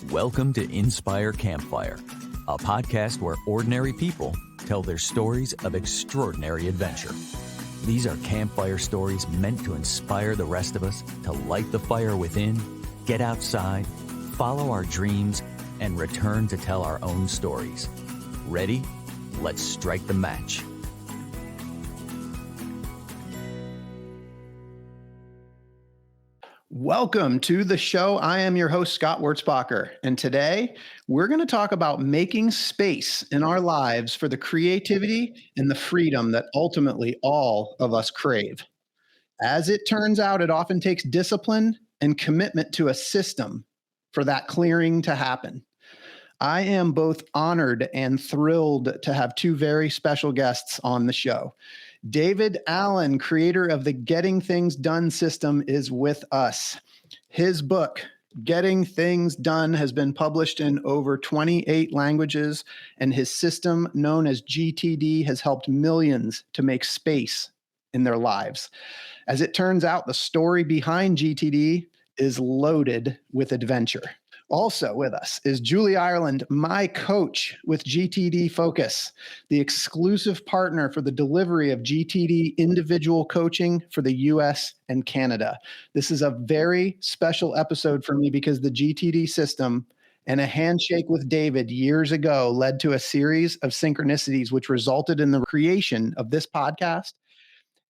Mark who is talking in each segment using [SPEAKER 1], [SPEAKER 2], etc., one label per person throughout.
[SPEAKER 1] Welcome to Inspire Campfire, a podcast where ordinary people tell their stories of extraordinary adventure. These are campfire stories meant to inspire the rest of us to light the fire within, get outside, follow our dreams, and return to tell our own stories. Ready? Let's strike the match.
[SPEAKER 2] Welcome to the show. I am your host, Scott Wurtzbacher, and today we're going to talk about making space in our lives for the creativity and the freedom that ultimately all of us crave. As it turns out, it often takes discipline and commitment to a system for that clearing to happen. I am both honored and thrilled to have two very special guests on the show. David Allen, creator of the Getting Things Done system, is with us. His book, Getting Things Done, has been published in over 28 languages, and his system, known as GTD, has helped millions to make space in their lives. As it turns out, the story behind GTD is loaded with adventure. Also with us is Julie Ireland, my coach with GTD Focus, the exclusive partner for the delivery of GTD individual coaching for the US and Canada. This is a very special episode for me because the GTD system and a handshake with David years ago led to a series of synchronicities, which resulted in the creation of this podcast.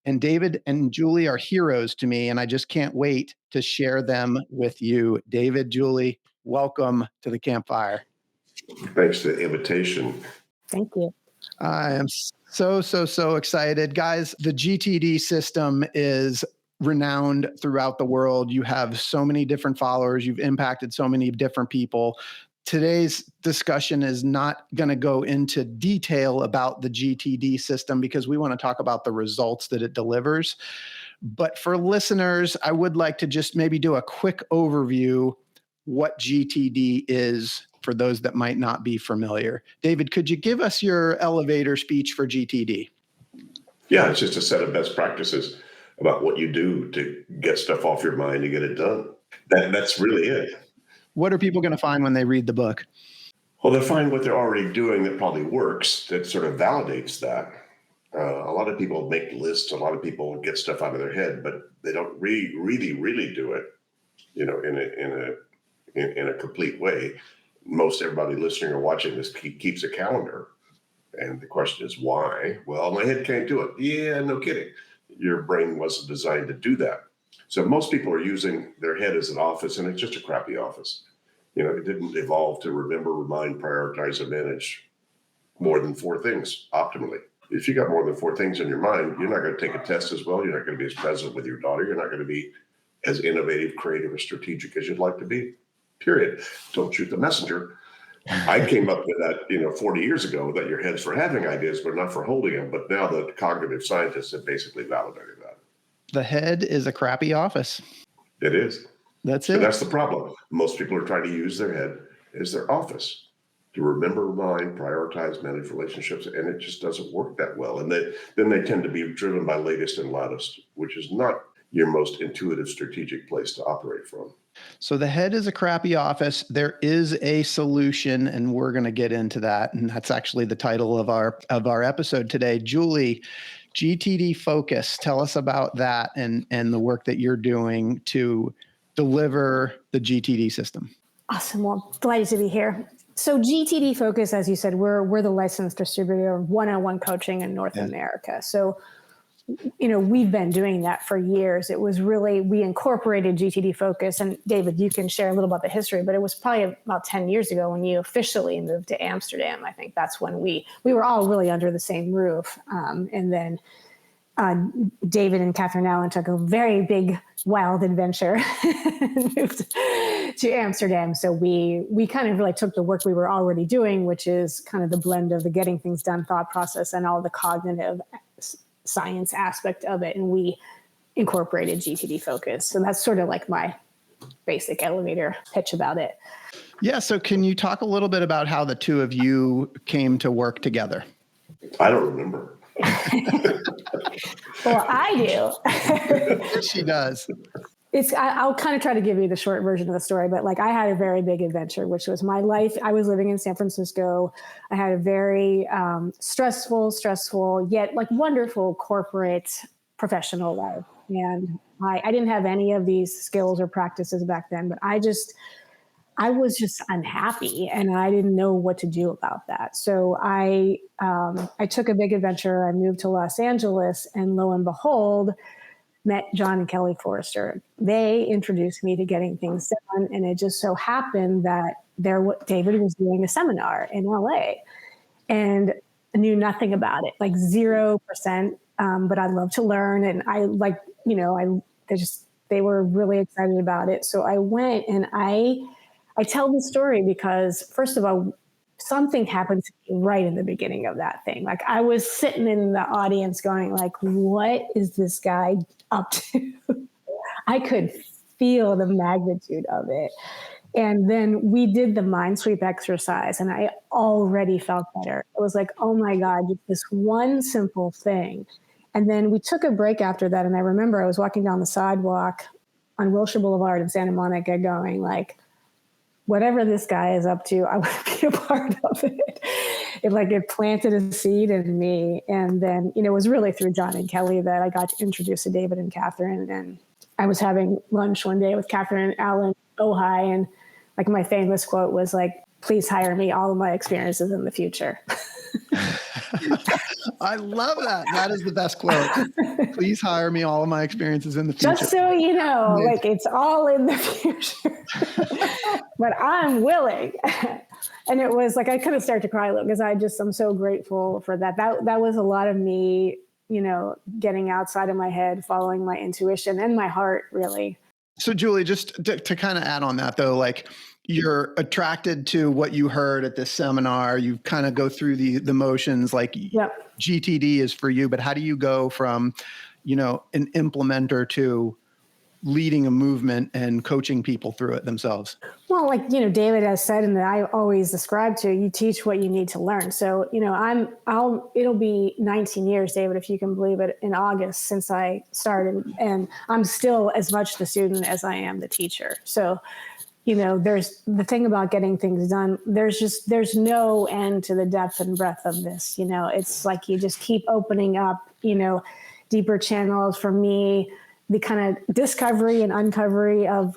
[SPEAKER 2] And David and Julie are heroes to me, and I just can't wait to share them with you. David, Julie, welcome to the campfire.
[SPEAKER 3] Thanks for the invitation.
[SPEAKER 4] Thank you.
[SPEAKER 2] I am so excited. Guys, the GTD system is renowned throughout the world. You have so many different followers. You've impacted so many different people. Today's discussion is not going to go into detail about the GTD system because we want to talk about the results that it delivers. But for listeners, I would like to just maybe do a quick overview what GTD is for those that might not be familiar. David, could you give us your elevator speech for GTD?
[SPEAKER 3] Yeah, it's just a set of best practices about what you do to get stuff off your mind and get it done. That's really it.
[SPEAKER 2] What are people going to find when they read the book?
[SPEAKER 3] Well, they'll find what they're already doing that probably works, that sort of validates that. A lot of people make lists. A lot of people get stuff out of their head, but they don't really do it, in a complete way. Most everybody listening or watching this keeps a calendar. And the question is why? Well, my head can't do it. Yeah, no kidding. Your brain wasn't designed to do that. So most people are using their head as an office, and it's just a crappy office. It didn't evolve to remember, remind, prioritize, and manage more than four things optimally. If you got more than four things in your mind, you're not going to take a test as well. You're not going to be as present with your daughter. You're not going to be as innovative, creative, or strategic as you'd like to be. Period. Don't shoot the messenger. I came up with that, 40 years ago, that your head's for having ideas, but not for holding them. But now the cognitive scientists have basically validated that.
[SPEAKER 2] The head is a crappy office.
[SPEAKER 3] It is.
[SPEAKER 2] That's it.
[SPEAKER 3] And that's the problem. Most people are trying to use their head as their office to remember, remind, prioritize, manage relationships, and it just doesn't work that well. And then they tend to be driven by latest and loudest, which is not your most intuitive, strategic place to operate from.
[SPEAKER 2] So the head is a crappy office. There is a solution, and we're going to get into that. And that's actually the title of our episode today. Julie, GTD Focus, tell us about that and the work that you're doing to deliver the GTD system.
[SPEAKER 4] Awesome. Well, delighted to be here. So GTD Focus, as you said, we're the licensed distributor of one-on-one coaching in North America. So we've been doing that for years. It was really, we incorporated GTD Focus, and David, you can share a little about the history, but it was probably about 10 years ago when you officially moved to Amsterdam. I think that's when we were all really under the same roof. And then David and Catherine Allen took a very big, wild adventure and moved to Amsterdam. So we kind of really took the work we were already doing, which is kind of the blend of the getting things done thought process and all the cognitive science aspect of it, and we incorporated GTD Focus. So that's sort of like my basic elevator pitch about it.
[SPEAKER 2] Yeah. So can you talk a little bit about how the two of you came to work together?
[SPEAKER 3] I don't remember.
[SPEAKER 4] Well, I do.
[SPEAKER 2] She does.
[SPEAKER 4] I'll kind of try to give you the short version of the story, but like I had a very big adventure, which was my life. I was living in San Francisco. I had a very stressful, yet like wonderful corporate professional life. And I didn't have any of these skills or practices back then, but I was just unhappy and I didn't know what to do about that. So I took a big adventure. I moved to Los Angeles and lo and behold, met John and Kelly Forrester. They introduced me to getting things done. And it just so happened that David was doing a seminar in LA and I knew nothing about it, like 0%. But I love to learn. And I like, they were really excited about it. So I went and I tell the story because first of all, something happened to me right in the beginning of that thing. Like I was sitting in the audience going like, what is this guy up to? I could feel the magnitude of it. And then we did the mind sweep exercise and I already felt better. It was like, oh my God, this one simple thing. And then we took a break after that. And I remember I was walking down the sidewalk on Wilshire Boulevard in Santa Monica going like, whatever this guy is up to, I want to be a part of it. It planted a seed in me. And then, it was really through John and Kelly that I got to introduce to David and Catherine. And I was having lunch one day with Catherine and Alan Ojai. And like my famous quote was like, please hire me, all of my experiences in the future.
[SPEAKER 2] I love that. That is the best quote. Please hire me, all of my experiences in the future.
[SPEAKER 4] Just so you know, like it's all in the future, but I'm willing. And it was like, I couldn't start to cry a little because I'm so grateful for that. That was a lot of me, getting outside of my head, following my intuition and my heart really.
[SPEAKER 2] So Julie, just to kind of add on that though, like you're attracted to what you heard at this seminar, you kind of go through the motions, like
[SPEAKER 4] yep.
[SPEAKER 2] GTD is for you, but how do you go from, an implementer to leading a movement and coaching people through it themselves?
[SPEAKER 4] Well, like, David has said, and that I always describe to you teach what you need to learn. So, it'll be 19 years, David, if you can believe it, in August since I started, and I'm still as much the student as I am the teacher. So, there's the thing about getting things done. There's no end to the depth and breadth of this. It's like you just keep opening up, deeper channels. For me, the kind of discovery and uncovery of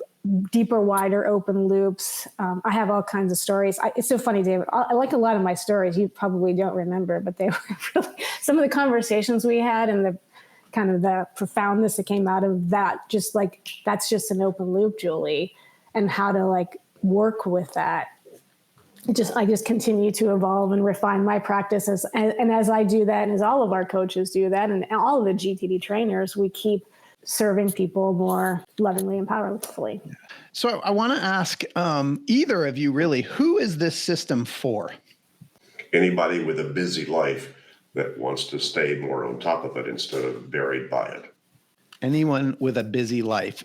[SPEAKER 4] deeper, wider, open loops. I have all kinds of stories. It's so funny, David. I like a lot of my stories. You probably don't remember, but they were really some of the conversations we had and the kind of the profoundness that came out of that. Just like that's just an open loop, Julie. And how to like work with that. I just continue to evolve and refine my practices. And as I do that, and as all of our coaches do that, and all of the GTD trainers, we keep serving people more lovingly and powerfully.
[SPEAKER 2] So I want to ask either of you really, who is this system for?
[SPEAKER 3] Anybody with a busy life that wants to stay more on top of it instead of buried by it.
[SPEAKER 2] Anyone with a busy life.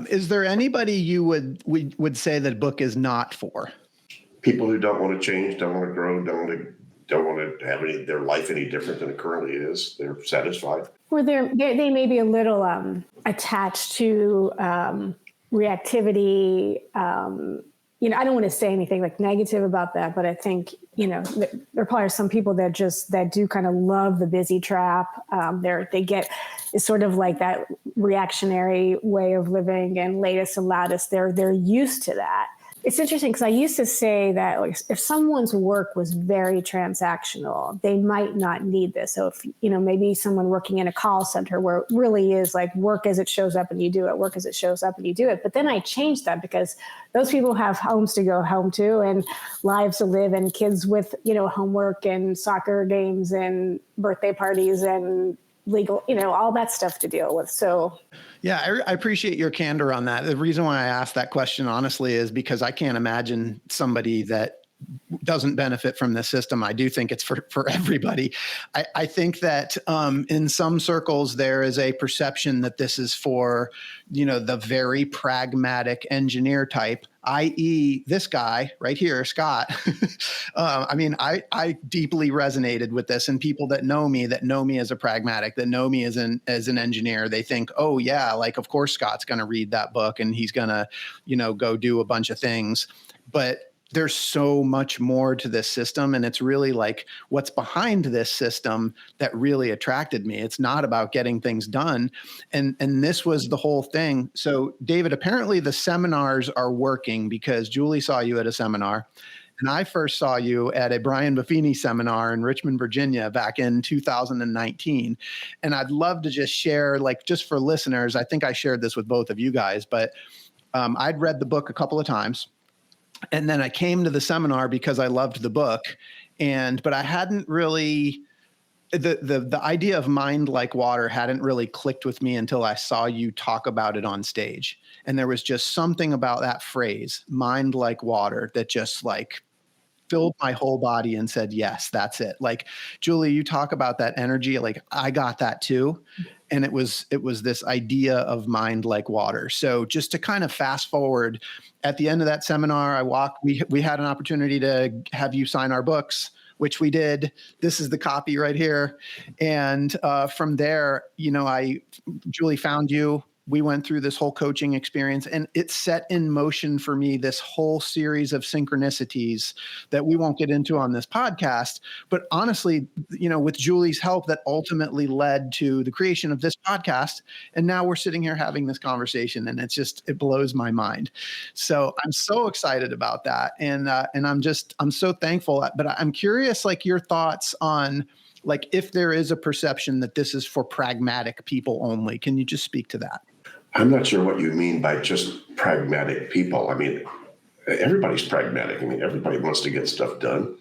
[SPEAKER 2] Is there anybody you would say that book is not for?
[SPEAKER 3] People who don't want to change, don't want to grow, don't want to have their life any different than it currently is. They're satisfied.
[SPEAKER 4] Or they may be a little attached to reactivity. I don't want to say anything like negative about that, but I think, there probably are some people that do kind of love the busy trap. They get it's sort of like that reactionary way of living and latest and loudest. They're used to that. It's interesting because I used to say that like, if someone's work was very transactional, they might not need this. So if, maybe someone working in a call center where it really is like work as it shows up and you do it, work as it shows up and you do it. But then I changed that because those people have homes to go home to and lives to live and kids with, homework and soccer games and birthday parties and legal, all that stuff to deal with. So
[SPEAKER 2] yeah, I appreciate your candor on that. The reason why I asked that question, honestly, is because I can't imagine somebody that doesn't benefit from this system. I do think it's for everybody. I think that in some circles, there is a perception that this is for, the very pragmatic engineer type, i.e. this guy right here, Scott. I deeply resonated with this, and people that know me as a pragmatic, that know me as an engineer, they think, oh yeah, like, of course Scott's going to read that book and he's going to, go do a bunch of things. But there's so much more to this system. And it's really like what's behind this system that really attracted me. It's not about getting things done. And this was the whole thing. So David, apparently the seminars are working because Julie saw you at a seminar. And I first saw you at a Brian Buffini seminar in Richmond, Virginia back in 2019. And I'd love to just share, like, just for listeners, I think I shared this with both of you guys, but I'd read the book a couple of times. And then I came to the seminar because I loved the book, but I hadn't really, the idea of mind like water hadn't really clicked with me until I saw you talk about it on stage. And there was just something about that phrase, mind like water, that just like filled my whole body and said, yes, that's it. Like, Julie, you talk about that energy. Like, I got that too. And it was this idea of mind like water. So just to kind of fast forward, at the end of that seminar, we had an opportunity to have you sign our books, which we did. This is the copy right here. And from there, Julie found you. We went through this whole coaching experience, and it set in motion for me this whole series of synchronicities that we won't get into on this podcast. But honestly, with Julie's help, that ultimately led to the creation of this podcast. And now we're sitting here having this conversation, and it blows my mind. So I'm so excited about that. And I'm so thankful, but I'm curious, like, your thoughts on, like, if there is a perception that this is for pragmatic people only. Can you just speak to that?
[SPEAKER 3] I'm not sure what you mean by just pragmatic people. I mean, everybody's pragmatic. I mean, everybody wants to get stuff done.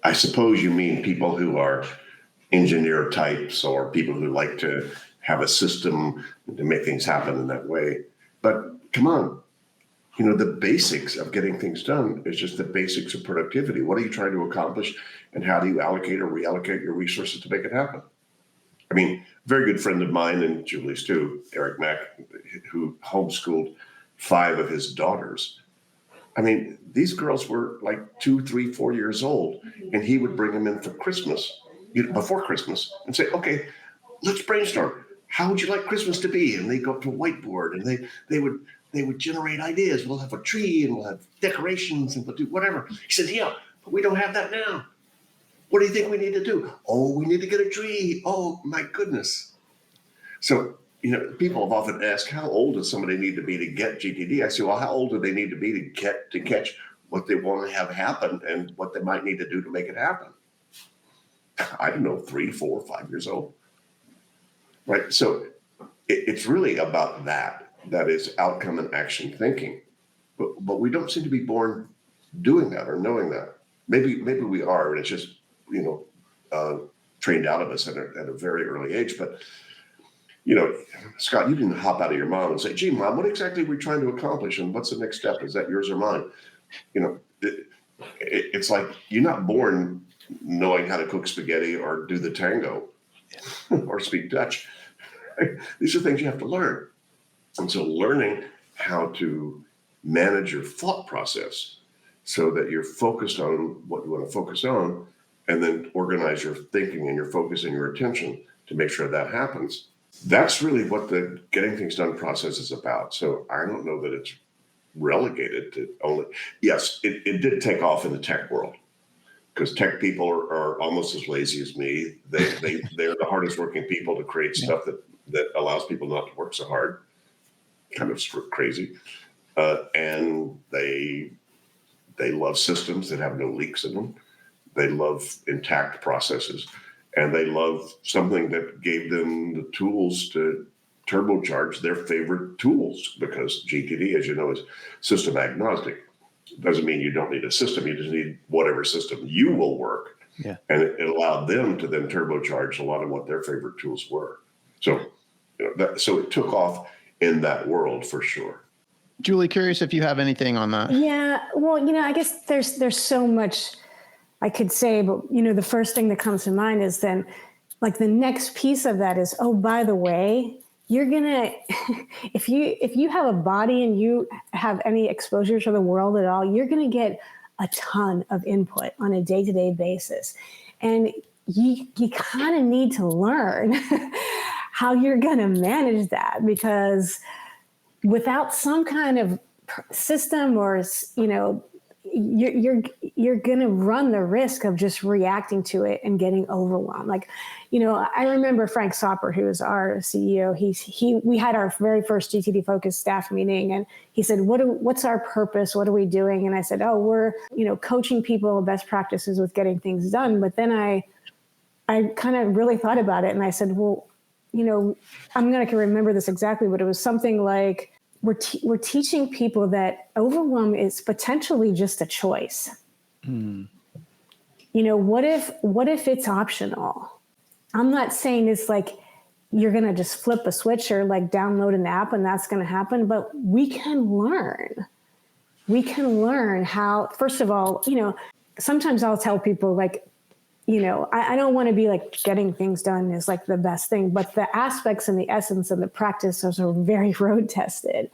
[SPEAKER 3] I suppose you mean people who are engineer types or people who like to have a system to make things happen in that way. But come on, the basics of getting things done is just the basics of productivity. What are you trying to accomplish, and how do you allocate or reallocate your resources to make it happen? I mean, a very good friend of mine, and Julie's too, Eric Mack, who homeschooled 5 of his daughters. I mean, these girls were like 2, 3, 4 years old, and he would bring them in for Christmas, before Christmas, and say, okay, let's brainstorm. How would you like Christmas to be? And they go up to a whiteboard, and they would generate ideas. We'll have a tree, and we'll have decorations, and we'll do whatever. He said, yeah, but we don't have that now. What do you think we need to do? Oh, we need to get a tree. Oh, my goodness. So, people have often asked, how old does somebody need to be to get GTD? I say, well, how old do they need to be to catch what they want to have happen and what they might need to do to make it happen? I don't know, 3, 4, 5 years old. Right? So it's really about that. That is outcome and action thinking. But we don't seem to be born doing that or knowing that. Maybe we are, and it's just, trained out of us at a very early age. But, Scott, you didn't hop out of your mom and say, gee, Mom, what exactly are we trying to accomplish? And what's the next step? Is that yours or mine? It's like you're not born knowing how to cook spaghetti or do the tango or speak Dutch. These are things you have to learn. And so learning how to manage your thought process so that you're focused on what you want to focus on, and then organize your thinking and your focus and your attention to make sure that happens. That's really what the getting things done process is about. So I don't know that it's relegated to only, yes, it did take off in the tech world, because tech people are almost as lazy as me. They're the hardest working people to create stuff that allows people not to work so hard. Kind of crazy. And they love systems that have no leaks in them. They love intact processes, and they love something that gave them the tools to turbocharge their favorite tools, because GTD, as you know, is system agnostic. Doesn't mean you don't need a system. You just need whatever system you will work.
[SPEAKER 2] Yeah.
[SPEAKER 3] And it allowed them to then turbocharge a lot of what their favorite tools were. So, so it took off in that world for sure.
[SPEAKER 2] Julie, curious if you have anything on that.
[SPEAKER 4] Yeah, well, I guess there's so much I could say, but the first thing that comes to mind is then like the next piece of that is, oh, by the way, you're gonna if you have a body and you have any exposure to the world at all, you're gonna get a ton of input on a day-to-day basis. And you kind of need to learn how you're gonna manage that, because without some kind of system or, you're going to run the risk of just reacting to it and getting overwhelmed. Like, I remember Frank Soper, who is our CEO. We had our very first GTD Focus staff meeting, and he said, "What's our purpose? What are we doing?" And I said, "Oh, we're coaching people best practices with getting things done." But then I kind of really thought about it, and I said, "Well, I'm going to remember this exactly, but it was something like." We're teaching people that overwhelm is potentially just a choice. What if it's optional? I'm not saying it's like you're going to just flip a switch or like download an app and that's going to happen, but we can learn. We can learn how, first of all, sometimes I'll tell people like, I don't want to be like getting things done is like the best thing, but the aspects and the essence and the practices are very road tested.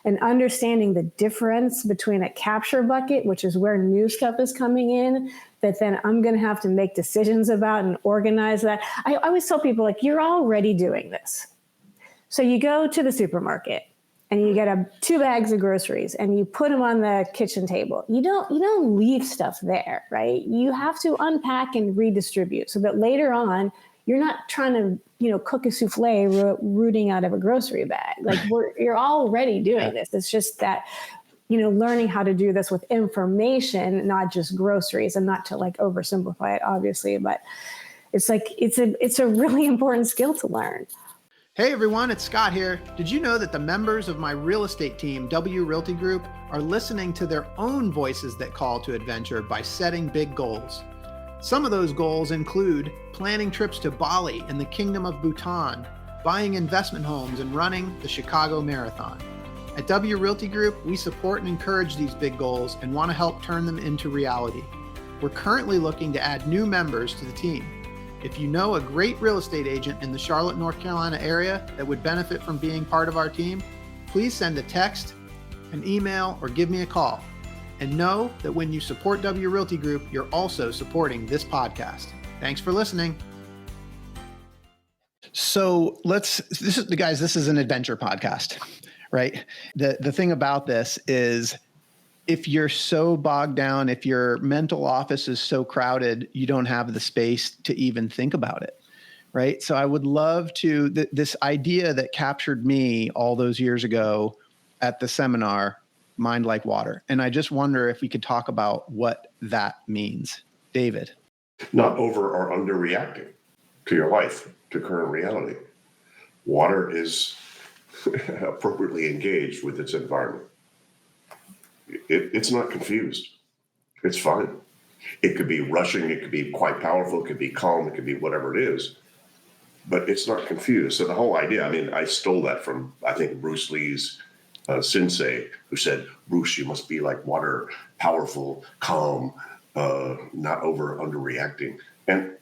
[SPEAKER 4] And understanding the difference between a capture bucket, which is where new stuff is coming in, that then I'm going to have to make decisions about and organize that. I always tell people, like, you're already doing this. So you go to the supermarket and you get 2 bags of groceries and you put them on the kitchen table. You don't leave stuff there, right? You have to unpack and redistribute so that later on you're not trying to, cook a souffle rooting out of a grocery bag. Like you're already doing this. It's just that, learning how to do this with information, not just groceries, and not to like oversimplify it, obviously, but it's like, it's a really important skill to learn.
[SPEAKER 2] Hey everyone, it's Scott here. Did you know that the members of my real estate team, W Realty Group, are listening to their own voices that call to adventure by setting big goals? Some of those goals include planning trips to Bali and the Kingdom of Bhutan, buying investment homes, and running the Chicago Marathon. At W Realty Group, we support and encourage these big goals and want to help turn them into reality. We're currently looking to add new members to the team. If you know a great real estate agent in the Charlotte, North Carolina area that would benefit from being part of our team, please send a text, an email, or give me a call. And know that when you support W Realty Group, you're also supporting this podcast. Thanks for listening. So this is an adventure podcast, right? The thing about this is, if you're so bogged down, if your mental office is so crowded, you don't have the space to even think about it, right? So I would love to, this idea that captured me all those years ago at the seminar, Mind Like Water. And I just wonder if we could talk about what that means. David.
[SPEAKER 3] Not over or underreacting to your life, to current reality. Water is appropriately engaged with its environment. It's not confused. It's fine. It could be rushing. It could be quite powerful. It could be calm. It could be whatever it is. But it's not confused. So the whole idea, I stole that from, I think, Bruce Lee's sensei, who said, "Bruce, you must be like water, powerful, calm, not over underreacting." And,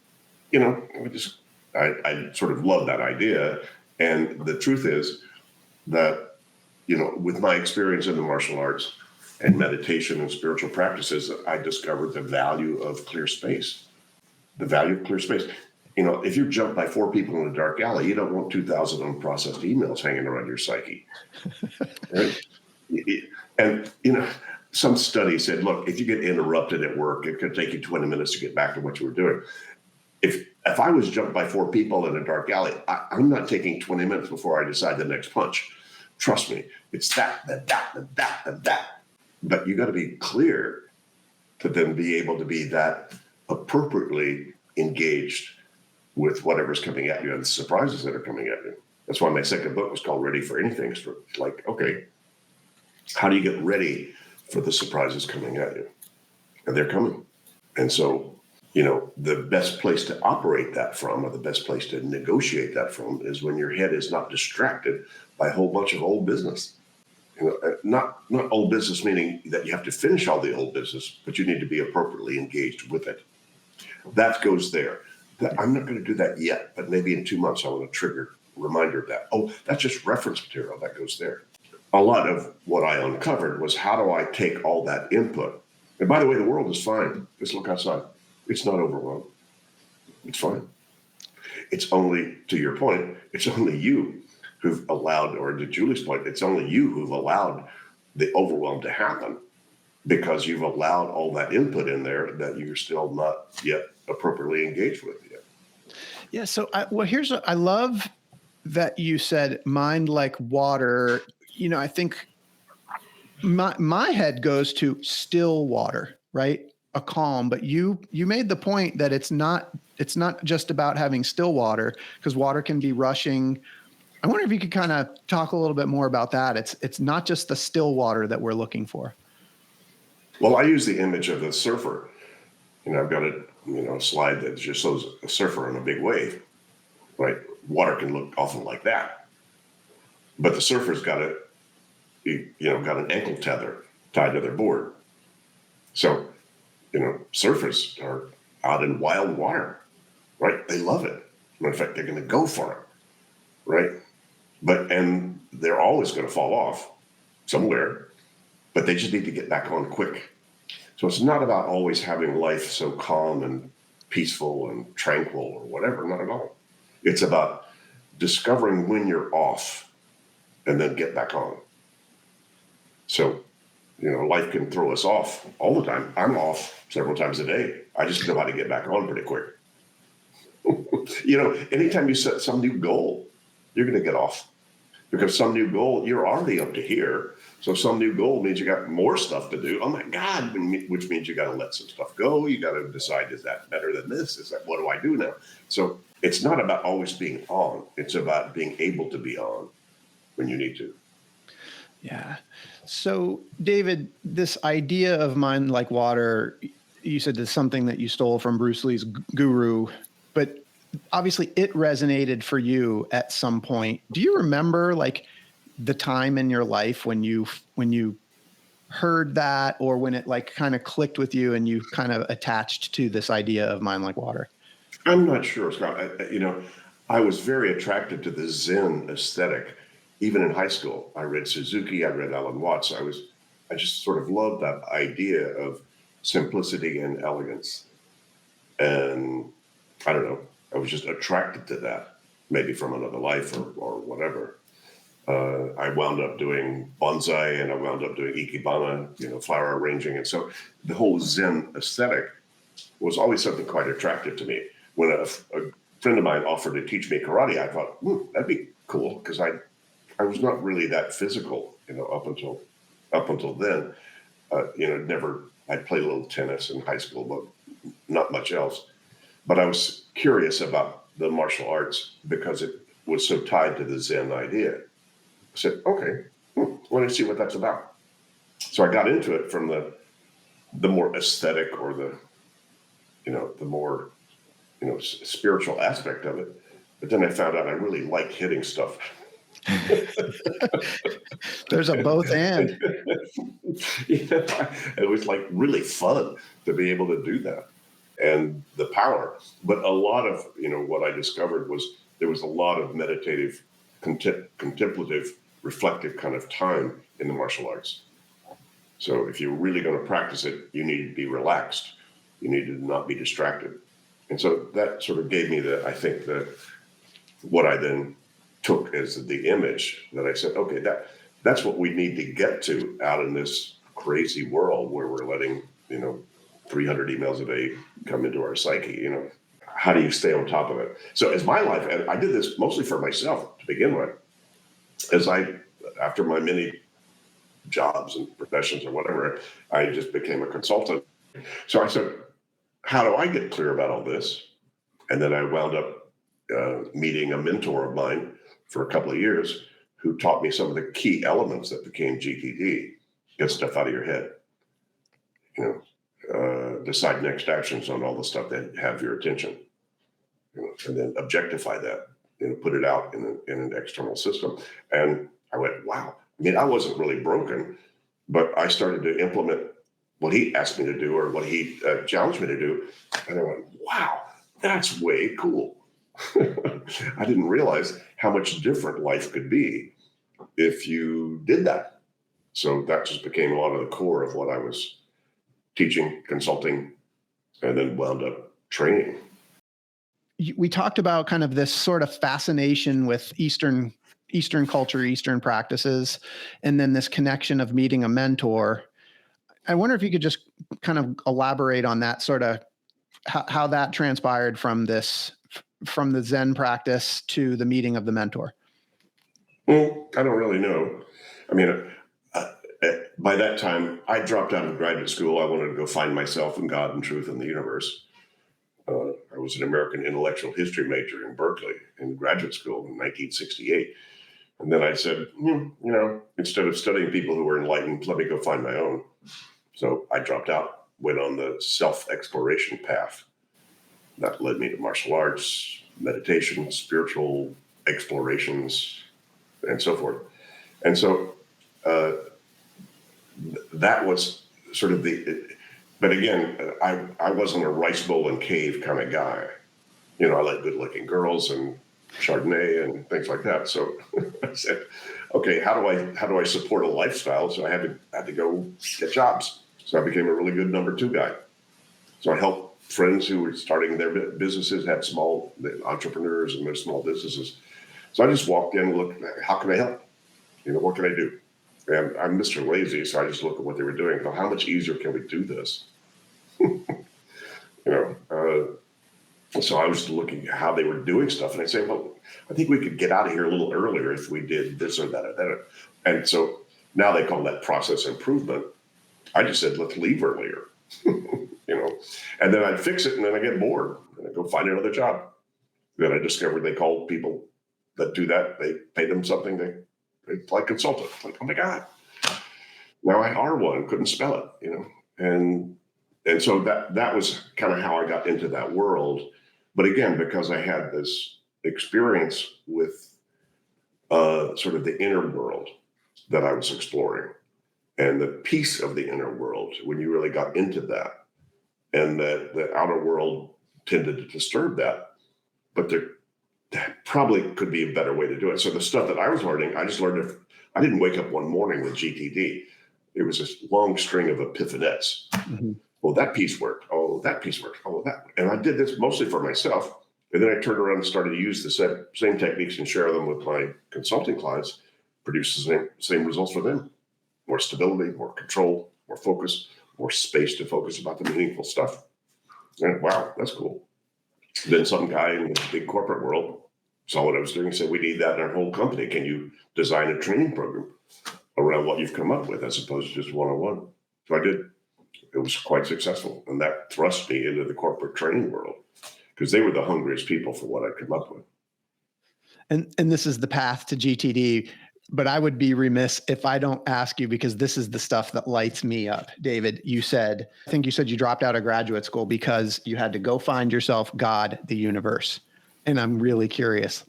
[SPEAKER 3] I sort of love that idea. And the truth is that, with my experience in the martial arts and meditation and spiritual practices, I discovered the value of clear space. The value of clear space. If you're jumped by 4 people in a dark alley, you don't want 2,000 unprocessed emails hanging around your psyche. Right? And, some study said, look, if you get interrupted at work, it could take you 20 minutes to get back to what you were doing. If I was jumped by 4 people in a dark alley, I'm not taking 20 minutes before I decide the next punch. Trust me, it's that. But you got to be clear to then be able to be that appropriately engaged with whatever's coming at you and the surprises that are coming at you. That's why my second book was called Ready for Anything. It's like, okay, how do you get ready for the surprises coming at you? And they're coming. And so, the best place to operate that from, or the best place to negotiate that from, is when your head is not distracted by a whole bunch of old business. Not old business meaning that you have to finish all the old business, but you need to be appropriately engaged with it. That goes there. I'm not going to do that yet, but maybe in 2 months I want to trigger a reminder of that. Oh, that's just reference material that goes there. A lot of what I uncovered was, how do I take all that input? And by the way, the world is fine. Just look outside. It's not overwhelmed. It's fine. It's only, to your point, it's only you who've allowed, or to Julie's point, it's only you who've allowed the overwhelm to happen, because you've allowed all that input in there that you're still not yet appropriately engaged with yet.
[SPEAKER 2] Yeah. So, I love that you said mind like water. I think my head goes to still water, right? A calm. But you made the point that it's not just about having still water, because water can be rushing. I wonder if you could kind of talk a little bit more about that. It's not just the still water that we're looking for.
[SPEAKER 3] Well, I use the image of the surfer. I've got a slide that just shows a surfer on a big wave, right? Water can look often like that, but the surfer's got an ankle tether tied to their board. So, surfers are out in wild water, right? They love it. Matter of fact, they're going to go for it, right? And they're always going to fall off somewhere, but they just need to get back on quick. So it's not about always having life so calm and peaceful and tranquil or whatever, not at all. It's about discovering when you're off and then get back on. So, life can throw us off all the time. I'm off several times a day. I just know how to get back on pretty quick. Anytime you set some new goal, you're going to get off, because some new goal, you're already up to here. So some new goal means you got more stuff to do. Oh my God, which means you got to let some stuff go. You got to decide, is that better than this? Is that, what do I do now? So it's not about always being on. It's about being able to be on when you need to.
[SPEAKER 2] Yeah. So David, this idea of mind like water, you said is something that you stole from Bruce Lee's Guru, but obviously it resonated for you at some point. Do you remember the time in your life when you heard that, or when it kind of clicked with you and you kind of attached to this idea of mind like water?
[SPEAKER 3] I'm not sure, Scott. I was very attracted to the Zen aesthetic. Even in high school, I read Suzuki, I read Alan Watts. I just sort of loved that idea of simplicity and elegance. And I don't know, I was just attracted to that, maybe from another life or whatever. I wound up doing bonsai, and I wound up doing ikebana, flower arranging. And so the whole Zen aesthetic was always something quite attractive to me. When a friend of mine offered to teach me karate, I thought, that'd be cool, because I was not really that physical, up until then. I'd played a little tennis in high school, but not much else. But I was curious about the martial arts because it was so tied to the Zen idea. I said, okay, let me see what that's about. So I got into it from the more aesthetic, or the more, spiritual aspect of it. But then I found out I really liked hitting stuff.
[SPEAKER 2] There's a both and.
[SPEAKER 3] It was really fun to be able to do that, and the power. But a lot of, what I discovered was there was a lot of meditative, contemplative, reflective kind of time in the martial arts. So if you're really going to practice it, you need to be relaxed. You need to not be distracted. And so that sort of gave me what I then took as the image that I said, okay, that's what we need to get to out in this crazy world where we're letting, 300 emails a day come into our psyche. How do you stay on top of it? So as my life, and I did this mostly for myself to begin with, after my many jobs and professions or whatever, I just became a consultant. So I said, how do I get clear about all this? And then I wound up meeting a mentor of mine for a couple of years who taught me some of the key elements that became GTD. Get stuff out of your head. Decide next actions on all the stuff that have your attention. And then objectify that, put it out in an external system. And I went, wow, I mean, I wasn't really broken, but I started to implement what he asked me to do or what he challenged me to do. And I went, wow, that's way cool. I didn't realize how much different life could be if you did that. So that just became a lot of the core of what I was teaching, consulting, and then wound up training.
[SPEAKER 2] We talked about kind of this sort of fascination with Eastern culture, Eastern practices, and then this connection of meeting a mentor. I wonder if you could just kind of elaborate on that sort of how that transpired from the Zen practice to the meeting of the mentor.
[SPEAKER 3] Well, I don't really know. I mean, by that time, I dropped out of graduate school. I wanted to go find myself and God and truth and the universe. I was an American intellectual history major in Berkeley in graduate school in 1968. And then I said, instead of studying people who were enlightened, let me go find my own. So I dropped out, went on the self-exploration path. That led me to martial arts, meditation, spiritual explorations, and so forth. And so that was sort of but again, I wasn't a rice bowl and cave kind of guy. I like good looking girls and Chardonnay and things like that. So I said, okay, how do I support a lifestyle? So I had to go get jobs. So I became a really good number 2 guy. So I helped friends who were starting their businesses, had small entrepreneurs and their small businesses. So I just walked in and looked, how can I help? What can I do? And I'm Mr. Lazy, so I just look at what they were doing. How much easier can we do this? So I was looking at how they were doing stuff, and I say, well, I think we could get out of here a little earlier if we did this or that or that. And so now they call that process improvement. I just said, let's leave earlier, and then I'd fix it, and then I get bored, and I go find another job. Then I discovered they call people that do that, they pay them something, they like consultant. Like, oh my God, now I are one, couldn't spell it, and so that was kind of how I got into that world. But again, because I had this experience with sort of the inner world that I was exploring and the peace of the inner world, when you really got into that, and that the outer world tended to disturb that, but there probably could be a better way to do it. So the stuff that I was learning, I just learned I didn't wake up one morning with GTD. It was this long string of epiphanettes. Mm-hmm. Well, that piece worked. Oh, that piece worked. Oh, that. And I did this mostly for myself. And then I turned around and started to use the same techniques and share them with my consulting clients, produce the same results for them. More stability, more control, more focus, more space to focus about the meaningful stuff. And wow, that's cool. Then some guy in the big corporate world saw what I was doing and said, we need that in our whole company. Can you design a training program around what you've come up with as opposed to just one-on-one? So I did. It was quite successful. And that thrust me into the corporate training world because they were the hungriest people for what I'd come up with.
[SPEAKER 2] And this is the path to GTD, but I would be remiss if I don't ask you, because this is the stuff that lights me up. David, I think you said you dropped out of graduate school because you had to go find yourself, God, the universe. And I'm really curious,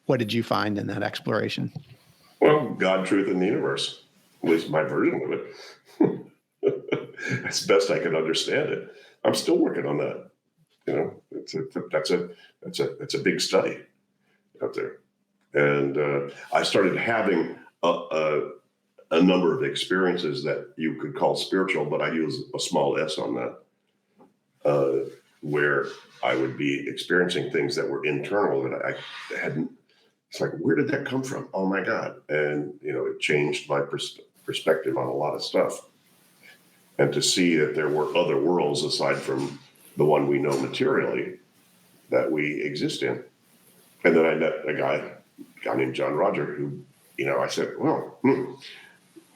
[SPEAKER 2] what did you find in that exploration?
[SPEAKER 3] Well, God, truth, and the universe, at least my version of it. As best I can understand it. I'm still working on that. That's a big study out there. And I started having a number of experiences that you could call spiritual, but I use a small s on that, where I would be experiencing things that were internal that I hadn't. It's like, where did that come from? Oh my God. And, it changed my perspective on a lot of stuff. And to see that there were other worlds aside from the one we know materially that we exist in. And then I met a guy named John Roger who, I said, well,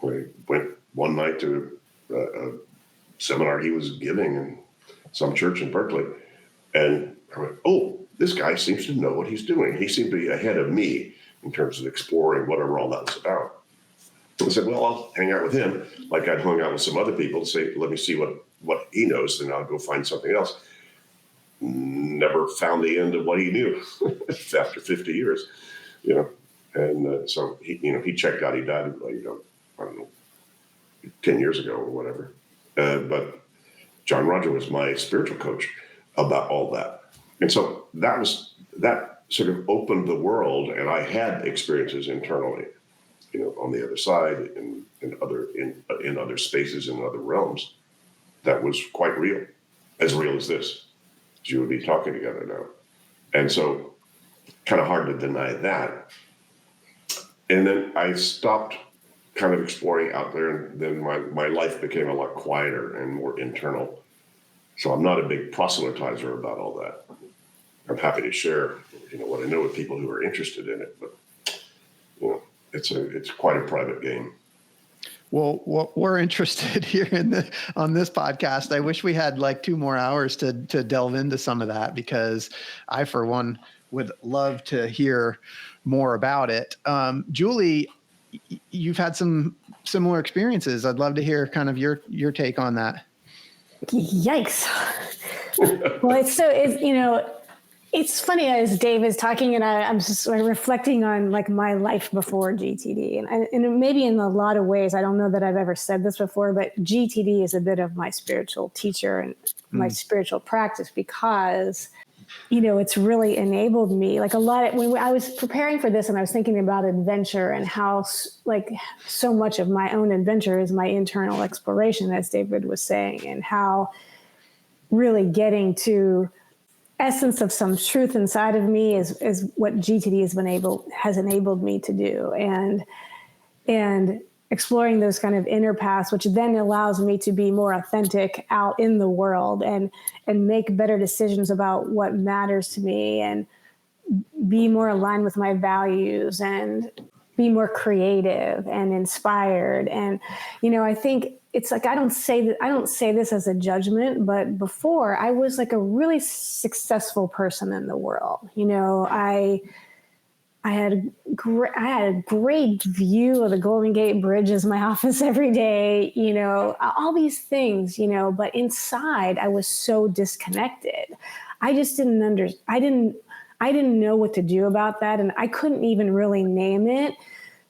[SPEAKER 3] we went one night to a seminar he was giving in some church in Berkeley. And I went, oh, this guy seems to know what he's doing. He seemed to be ahead of me in terms of exploring whatever all that was about. I said, well, I'll hang out with him like I'd hung out with some other people to say, let me see what he knows, then I'll go find something else. Never found the end of what he knew after 50 years, And so he checked out. He died, I don't know, 10 years ago or whatever. But John Roger was my spiritual coach about all that. And so that sort of opened the world, and I had experiences internally, on the other side, in other spaces, in other realms, that was quite real as this, as you would be talking together now. And so kind of hard to deny that. And then I stopped kind of exploring out there, and then my life became a lot quieter and more internal. So I'm not a big proselytizer about all that. I'm happy to share, what I know with people who are interested in it, but it's quite a private game.
[SPEAKER 2] Well, we're interested here on this podcast. I wish we had like 2 more hours to delve into some of that, because I, for one, would love to hear more about it. Julie, you've had some similar experiences. I'd love to hear kind of your take on that.
[SPEAKER 4] Yikes. Well, it's funny as Dave is talking, and I'm just reflecting on like my life before GTD, and maybe in a lot of ways, I don't know that I've ever said this before, but GTD is a bit of my spiritual teacher and my spiritual practice, because it's really enabled me like a lot. When I was preparing for this and I was thinking about adventure and how like so much of my own adventure is my internal exploration, as David was saying, and how really getting to essence of some truth inside of me is what GTD has enabled me to do. And exploring those kind of inner paths, which then allows me to be more authentic out in the world and make better decisions about what matters to me, and be more aligned with my values, and be more creative and inspired. And, I think it's like, I don't say this as a judgment, but before I was like a really successful person in the world. I had a great view of the Golden Gate Bridge as my office every day, all these things, but inside I was so disconnected. I just I didn't know what to do about that. And I couldn't even really name it.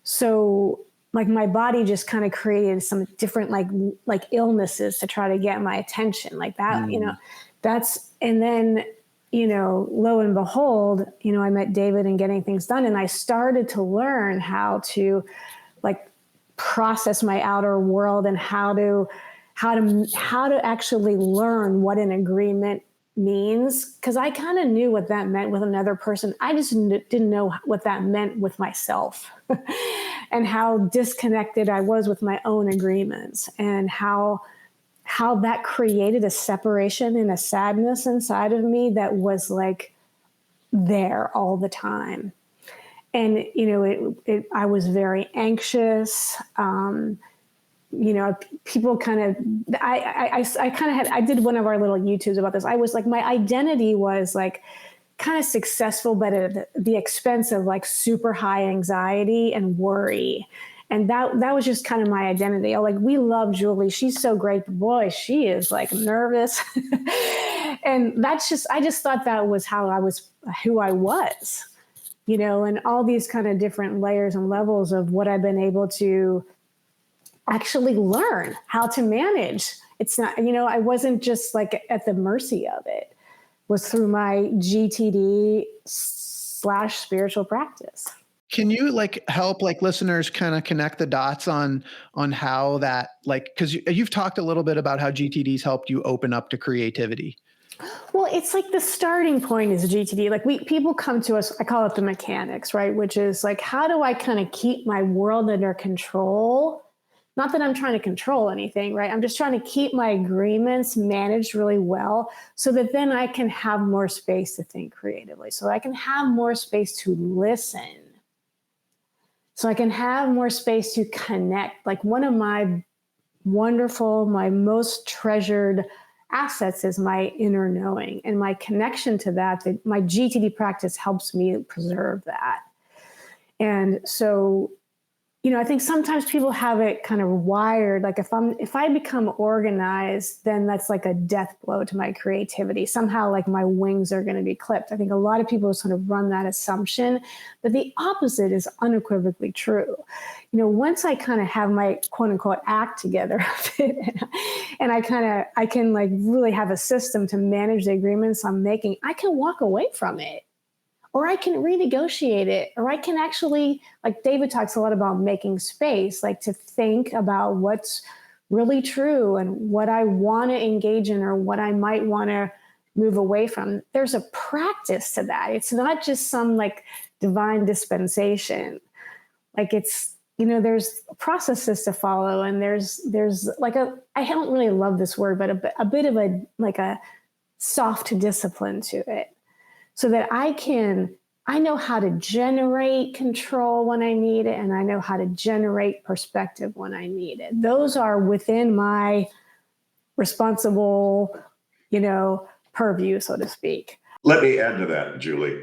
[SPEAKER 4] So like my body just kind of created some different like illnesses to try to get my attention like that, and then, lo and behold, I met David and Getting Things Done, and I started to learn how to like process my outer world, and how to actually learn what an agreement means. Because I kind of knew what that meant with another person. I just didn't know what that meant with myself, and how disconnected I was with my own agreements, and how that created a separation and a sadness inside of me that was like there all the time. And, I was very anxious. People kind of, I did one of our little YouTubes about this. I was like, my identity was like kind of successful, but at the expense of like super high anxiety and worry. And that was just kind of my identity. Like, we love Julie. She's so great. But boy, she is like nervous. And I just thought that was who I was, and all these kind of different layers and levels of what I've been able to actually learn how to manage. It's not, I wasn't just like at the mercy of it. It was through my GTD / spiritual practice.
[SPEAKER 2] Can you help listeners kind of connect the dots on how that, because you've talked a little bit about how GTD's helped you open up to creativity.
[SPEAKER 4] Well, it's like the starting point is GTD. Like people come to us, I call it the mechanics, right? Which is like, how do I kind of keep my world under control? Not that I'm trying to control anything, right? I'm just trying to keep my agreements managed really well, so that then I can have more space to think creatively. So I can have more space to listen. So I can have more space to connect. Like, one of my my most treasured assets is my inner knowing, and my connection to that. My GTD practice helps me preserve that. And so, I think sometimes people have it kind of wired. Like if I become organized, then that's like a death blow to my creativity. Somehow like my wings are going to be clipped. I think a lot of people sort of run that assumption, but the opposite is unequivocally true. Once I kind of have my quote unquote act together and I can like really have a system to manage the agreements I'm making, I can walk away from it. Or I can renegotiate it, or I can actually, like David talks a lot about making space, like to think about what's really true and what I want to engage in or what I might want to move away from. There's a practice to that. It's not just some like divine dispensation. Like it's, there's processes to follow, and there's like I don't really love this word, but a bit of a soft discipline to it. So that I know how to generate control when I need it, and I know how to generate perspective when I need it. Those are within my responsible, purview, so to speak.
[SPEAKER 3] Let me add to that, Julie.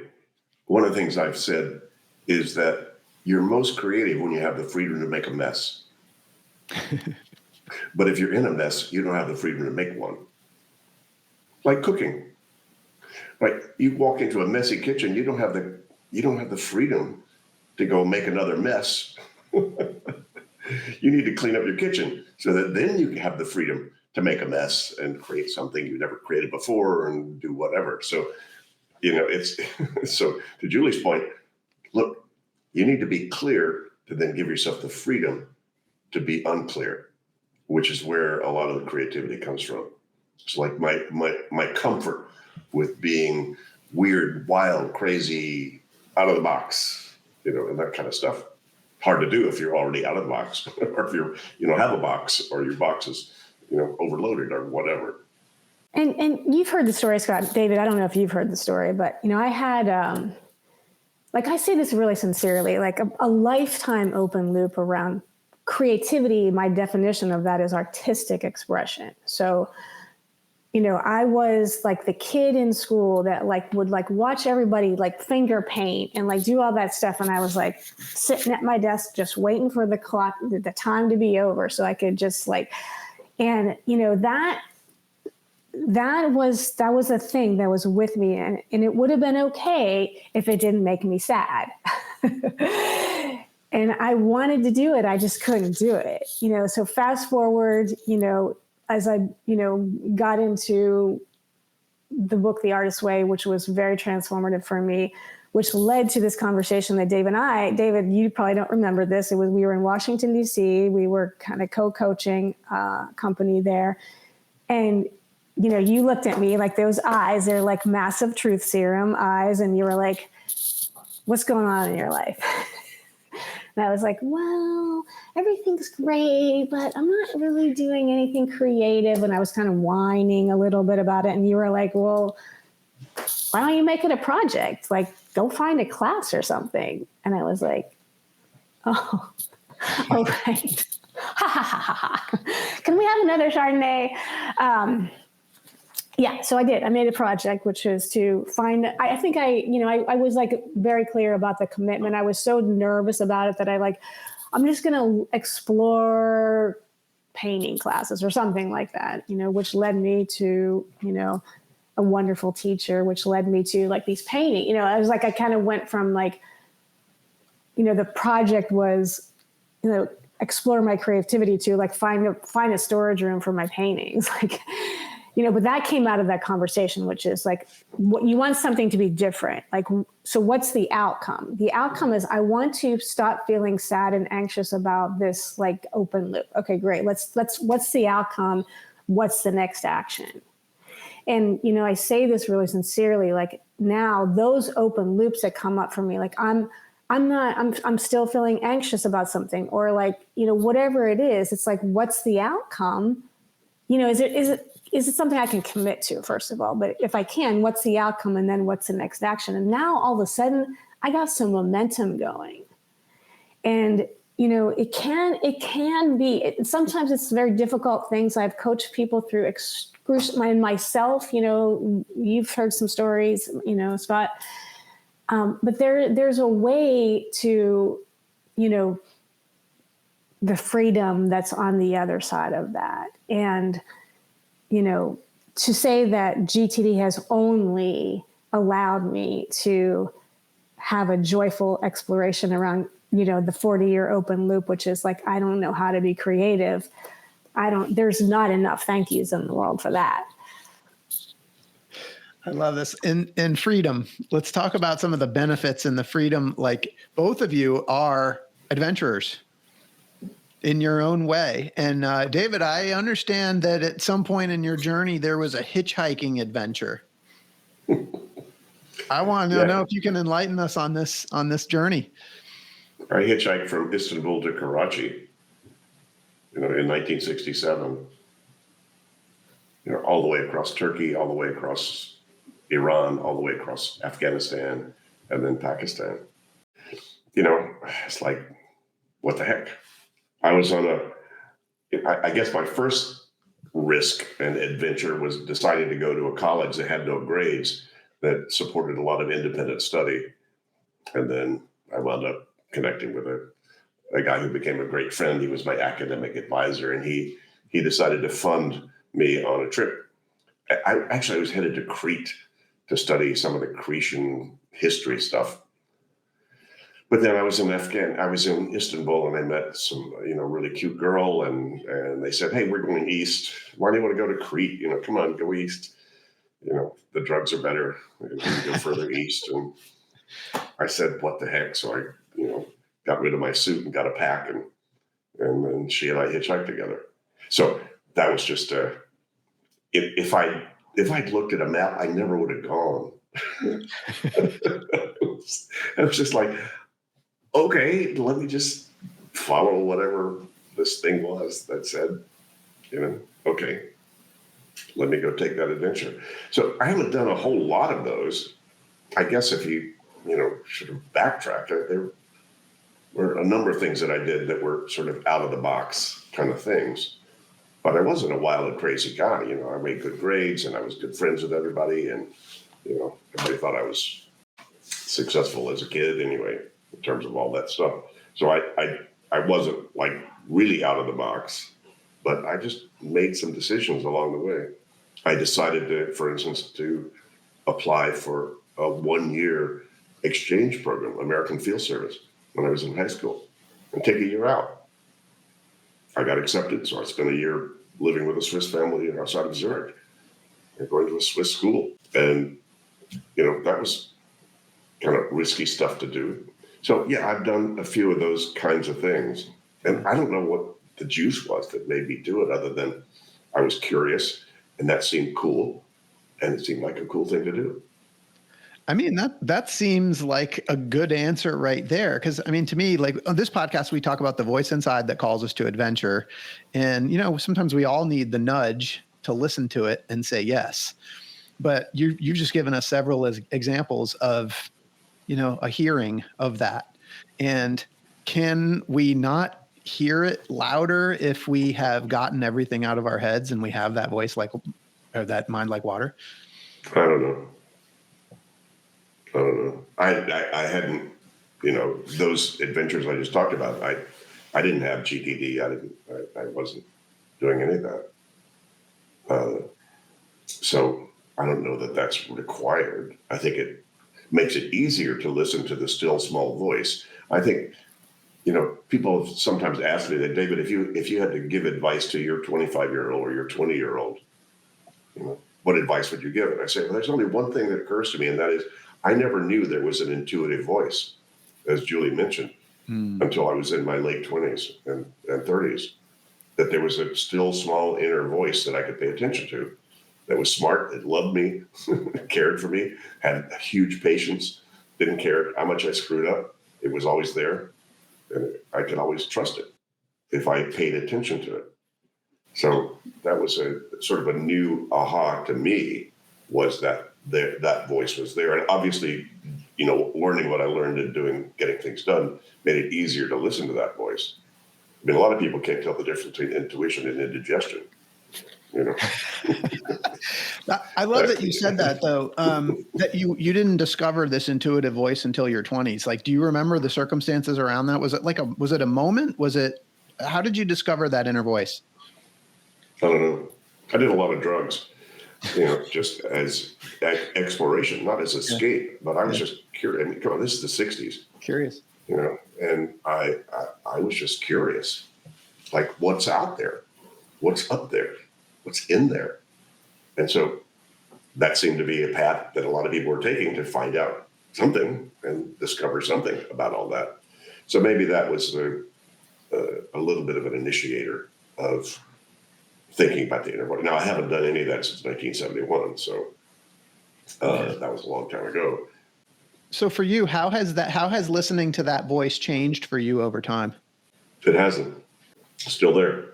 [SPEAKER 3] One of the things I've said is that you're most creative when you have the freedom to make a mess. But if you're in a mess, you don't have the freedom to make one. Like cooking. Like you walk into a messy kitchen, you don't have the freedom to go make another mess. You need to clean up your kitchen so that then you have the freedom to make a mess and create something you never created before and do whatever. So, it's so to Julie's point, look, you need to be clear to then give yourself the freedom to be unclear, which is where a lot of the creativity comes from. It's like my comfort with being weird, wild, crazy, out of the box, and that kind of stuff. Hard to do if you're already out of the box, or if you don't have a box, or your box is, overloaded or whatever.
[SPEAKER 4] And you've heard the story, Scott. David, I don't know if you've heard the story, but I had like I say this really sincerely, like a lifetime open loop around creativity. My definition of that is artistic expression. So I was like the kid in school that like would like watch everybody like finger paint and like do all that stuff. And I was like sitting at my desk, just waiting for the clock, the time to be over so I could just like, and that was a thing that was with me. And it would have been okay if it didn't make me sad. And I wanted to do it. I just couldn't do it. So fast forward, as I, got into the book, The Artist's Way, which was very transformative for me, which led to this conversation that David, you probably don't remember this. We were in Washington, D.C. We were kind of co-coaching a company there. And, you looked at me like those eyes, they're like massive truth serum eyes. And you were like, what's going on in your life? And I was like, well, everything's great, but I'm not really doing anything creative. And I was kind of whining a little bit about it. And you were like, well, why don't you make it a project? Like, go find a class or something. And I was like, oh, all right. Ha, ha, ha, ha, ha. Can we have another Chardonnay? Yeah, so I did. I made a project, which was to find, I think I was like very clear about the commitment. I was so nervous about it that I'm just going to explore painting classes or something like that, which led me to, a wonderful teacher, which led me to like these painting, I was like, I kind of went from like, the project was, explore my creativity to like find a storage room for my paintings. Like, but that came out of that conversation, which is like, what you want something to be different. Like, so what's the outcome? The outcome is I want to stop feeling sad and anxious about this like open loop. Okay, great. Let's, what's the outcome? What's the next action? And, I say this really sincerely, like now those open loops that come up for me, like I'm still feeling anxious about something, or like, whatever it is, it's like, what's the outcome? Is it something I can commit to, first of all? But if I can, what's the outcome? And then what's the next action? And now all of a sudden I got some momentum going. And, it can be, sometimes it's very difficult things. I've coached people through myself, you've heard some stories, Scott. But there's a way to, the freedom that's on the other side of that. And, you know, to say that GTD has only allowed me to have a joyful exploration around, you know, the 40-year open loop, which is like, I don't know how to be creative. There's not enough thank yous in the world for that.
[SPEAKER 2] I love this. In freedom, let's talk about some of the benefits and the freedom. Like, both of you are adventurers in your own way. And David, I understand that at some point in your journey, there was a hitchhiking adventure. I want to know if you can enlighten us on this journey.
[SPEAKER 3] I hitchhiked from Istanbul to Karachi, in 1967. All the way across Turkey, all the way across Iran, all the way across Afghanistan, and then Pakistan. It's like, what the heck? I was on I guess my first risk and adventure was deciding to go to a college that had no grades, that supported a lot of independent study. And then I wound up connecting with a guy who became a great friend. He was my academic advisor, and he decided to fund me on a trip. I was headed to Crete to study some of the Cretan history stuff. But then I was in Istanbul, and I met some, really cute girl, and they said, "Hey, we're going east. Why do you want to go to Crete? Come on, go east. The drugs are better. We can go further east." And I said, "What the heck?" So I, got rid of my suit and got a pack, and then she and I hitchhiked together. So that was just if I'd looked at a map, I never would have gone. It was just like, okay, let me just follow whatever this thing was that said, okay, let me go take that adventure. So I haven't done a whole lot of those. I guess if you, sort of backtrack, there were a number of things that I did that were sort of out of the box kind of things. But I wasn't a wild and crazy guy. I made good grades, and I was good friends with everybody. And, everybody thought I was successful as a kid anyway, in terms of all that stuff. So I wasn't like really out of the box, but I just made some decisions along the way. I decided to, for instance, to apply for a 1-year exchange program, American Field Service, when I was in high school, and take a year out. I got accepted, so I spent a year living with a Swiss family outside of Zurich and going to a Swiss school. And, that was kind of risky stuff to do. So, yeah, I've done a few of those kinds of things. And I don't know what the juice was that made me do it, other than I was curious, and that seemed cool, and it seemed like a cool thing to do.
[SPEAKER 2] I mean, that seems like a good answer right there. Because, I mean, to me, like on this podcast, we talk about the voice inside that calls us to adventure. And, sometimes we all need the nudge to listen to it and say yes. But you've just given us several examples of, a hearing of that. And can we not hear it louder if we have gotten everything out of our heads and we have that voice or that mind like water?
[SPEAKER 3] I don't know. I hadn't, those adventures I just talked about. I didn't have GTD. I wasn't doing any of that. So I don't know that that's required. I think it makes it easier to listen to the still small voice. I think, people have sometimes asked me that, David, if you had to give advice to your 25-year-old or your 20-year-old, what advice would you give? And I say, well, there's only one thing that occurs to me, and that is, I never knew there was an intuitive voice, as Julie mentioned, until I was in my late 20s and 30s, that there was a still small inner voice that I could pay attention to, that was smart, that loved me, cared for me, had huge patience, didn't care how much I screwed up. It was always there, and I could always trust it if I paid attention to it. So that was a sort of a new aha to me, was that that voice was there. And obviously, learning what I learned and getting things done made it easier to listen to that voice. I mean, a lot of people can't tell the difference between intuition and indigestion.
[SPEAKER 2] I love that you said that, though, that you didn't discover this intuitive voice until your 20s. Like, do you remember the circumstances around that? Was it was it a moment? Was it How did you discover that inner voice?
[SPEAKER 3] I don't know. I did a lot of drugs, just as exploration, not as escape, but I was just curious. I mean, come on, this is the 60s.
[SPEAKER 2] Curious.
[SPEAKER 3] And I was just curious, like what's out there, what's up there, what's in there. And so that seemed to be a path that a lot of people were taking to find out something and discover something about all that. So maybe that was a little bit of an initiator of thinking about the inner voice. Now, I haven't done any of that since 1971, so that was a long time ago.
[SPEAKER 2] So for you, how has listening to that voice changed for you over time?
[SPEAKER 3] It hasn't. It's still there.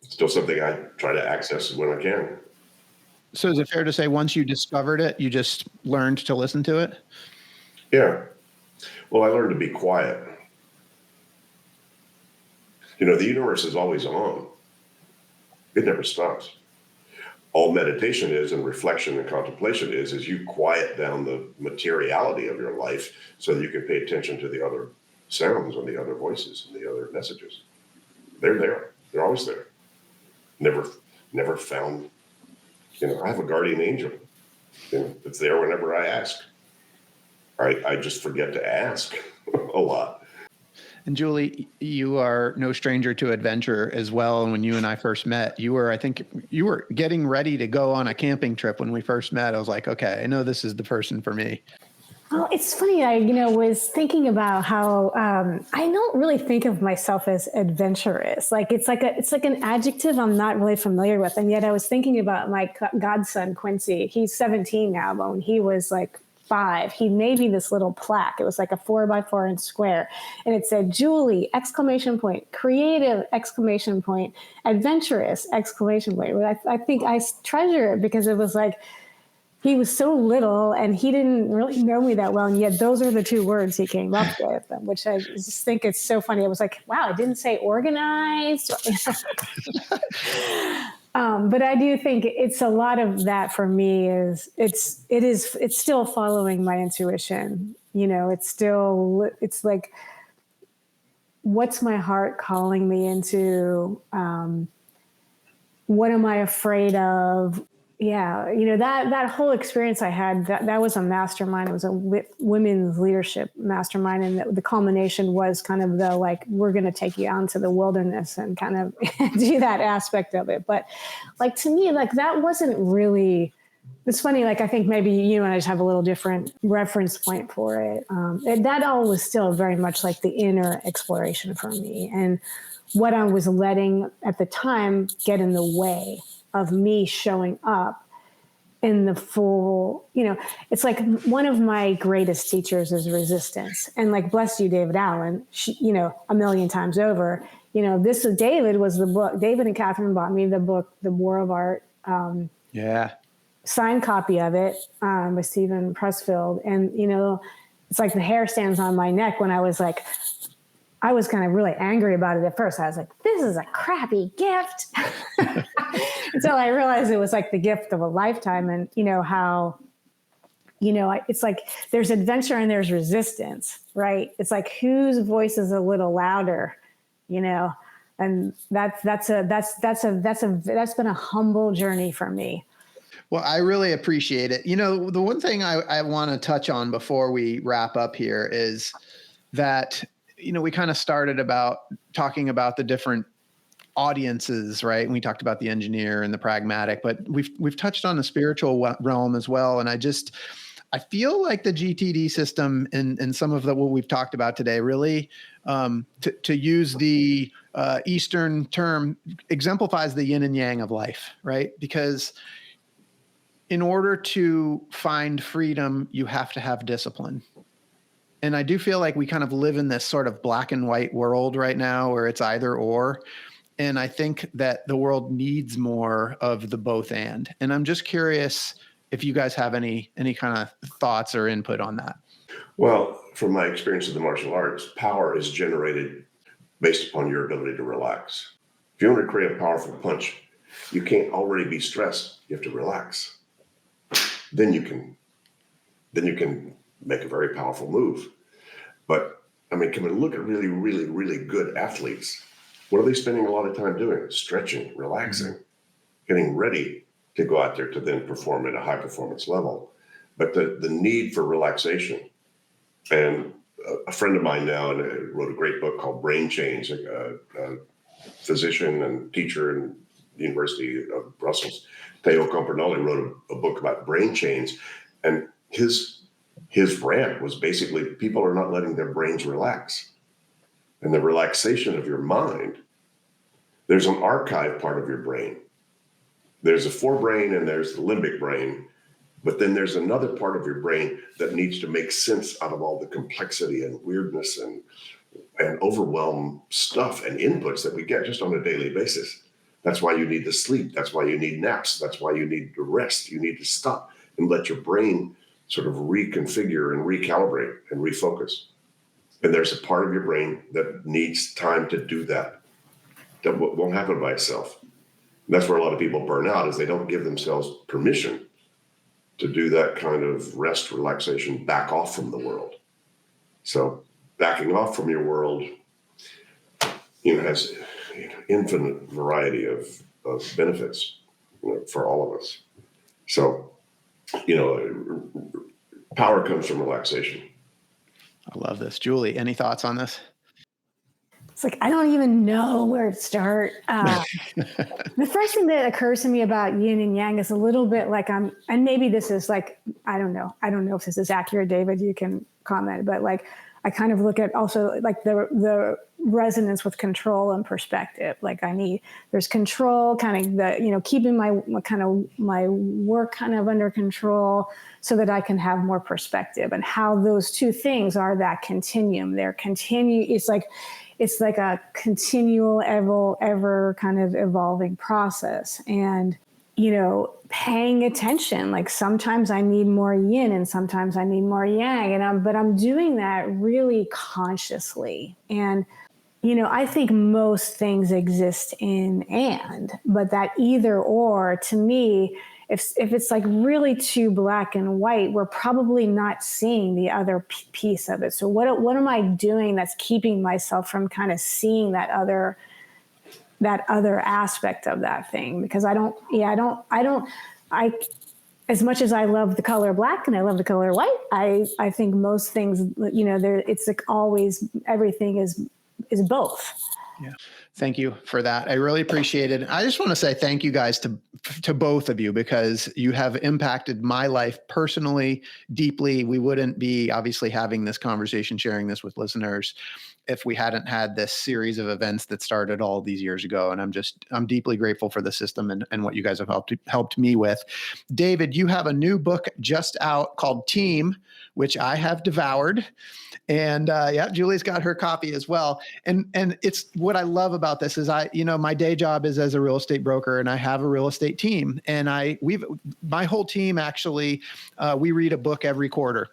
[SPEAKER 3] It's still something I try to access when I can.
[SPEAKER 2] So is it fair to say once you discovered it, you just learned to listen to it?
[SPEAKER 3] Yeah. Well, I learned to be quiet. The universe is always on. It never stops. All meditation is, and reflection and contemplation is you quiet down the materiality of your life so that you can pay attention to the other sounds and the other voices and the other messages. They're there. They're always there. Never found. I have a guardian angel. It's there whenever I ask. I just forget to ask a lot.
[SPEAKER 2] And Julie, you are no stranger to adventure as well. And when you and I first met, I think you were getting ready to go on a camping trip when we first met. I was like, okay, I know this is the person for me.
[SPEAKER 4] Well, it's funny. I, was thinking about how I don't really think of myself as adventurous. Like it's like an adjective I'm not really familiar with. And yet I was thinking about my godson, Quincy. He's 17 now, but when he was like 5, he made me this little plaque. It was like a 4x4 inch square. And it said, Julie, ! Creative! Adventurous! I think I treasure it because it was like, he was so little and he didn't really know me that well. And yet those are the 2 words he came up with, which I just think it's so funny. I was like, wow, I didn't say organized. But I do think it's a lot of that for me it's still following my intuition. It's like, what's my heart calling me into? What am I afraid of? Yeah. That whole experience I had, that was a mastermind. It was a women's leadership mastermind. And the culmination was kind of the, like, we're going to take you out into the wilderness and kind of do that aspect of it. But like, to me, like, that wasn't really, it's funny. Like, I think maybe you and I just have a little different reference point for it. That all was still very much like the inner exploration for me. And what I was letting at the time get in the way of me showing up in the full, it's like one of my greatest teachers is resistance. And like, bless you, David Allen, a million times over, David was the book. David and Catherine bought me the book, The War of Art. Signed copy of it by Stephen Pressfield. And, it's like the hair stands on my neck when I was kind of really angry about it at first. I was like, this is a crappy gift. Until I realized it was like the gift of a lifetime. And how, it's like there's adventure and there's resistance, right? It's like whose voice is a little louder, and that's been a humble journey for me.
[SPEAKER 2] Well, I really appreciate it. The one thing I want to touch on before we wrap up here is that, we kind of started about talking about the different audiences, right? And we talked about the engineer and the pragmatic, but we've touched on the spiritual realm as well. And I feel like the GTD system and some of what we've talked about today really, to use the Eastern term, exemplifies the yin and yang of life, right? Because in order to find freedom, you have to have discipline. And I do feel like we kind of live in this sort of black and white world right now where it's either or. And I think that the world needs more of the both and. And I'm just curious if you guys have any kind of thoughts or input on that.
[SPEAKER 3] Well, from my experience of the martial arts, power is generated based upon your ability to relax. If you want to create a powerful punch, you can't already be stressed. You have to relax. Then you can make a very powerful move. But I mean, come and look at really, really, really good athletes. What are they spending a lot of time doing? Stretching, relaxing, getting ready to go out there to then perform at a high performance level. But the need for relaxation. And a friend of mine now wrote a great book called Brain Change, a physician and teacher in the University of Brussels. Theo Compernoli wrote a book about brain change. And his rant was basically people are not letting their brains relax. And the relaxation of your mind, there's an archive part of your brain. There's a forebrain and there's the limbic brain. But then there's another part of your brain that needs to make sense out of all the complexity and weirdness and overwhelm stuff and inputs that we get just on a daily basis. That's why you need to sleep. That's why you need naps. That's why you need to rest. You need to stop and let your brain sort of reconfigure and recalibrate and refocus. And there's a part of your brain that needs time to do that. That won't happen by itself. And that's where a lot of people burn out, is they don't give themselves permission to do that kind of rest, relaxation, back off from the world. So backing off from your world, has infinite variety of benefits, for all of us. So, power comes from relaxation.
[SPEAKER 2] I love this. Julie, any thoughts on this?
[SPEAKER 4] It's like, I don't even know where to start. The first thing that occurs to me about yin and yang is a little bit like and maybe this is like, I don't know if this is accurate, David, you can comment, but like, I kind of look at also like the resonance with control and perspective. Like there's control, kind of keeping my work kind of under control so that I can have more perspective, and how those two things are that continuum. It's like a continual, ever kind of evolving process. And, paying attention, like sometimes I need more yin and sometimes I need more yang. But I'm doing that really consciously. And, I think most things exist in but that either or, to me, if it's like really too black and white, we're probably not seeing the other piece of it. So what am I doing that's keeping myself from kind of seeing that other aspect of that thing? Because as much as I love the color black and I love the color white, I think most things, it's like always, everything is both.
[SPEAKER 2] Yeah. Thank you for that. I really appreciate it. I just want to say thank you guys to both of you, because you have impacted my life personally, deeply. We wouldn't be obviously having this conversation, sharing this with listeners, if we hadn't had this series of events that started all these years ago. And I'm deeply grateful for the system and what you guys have helped me with. David, you have a new book just out called Team, which I have devoured. And Julie's got her copy as well. And it's what I love about this is my day job is as a real estate broker, and I have a real estate team. And my whole team actually, we read a book every quarter.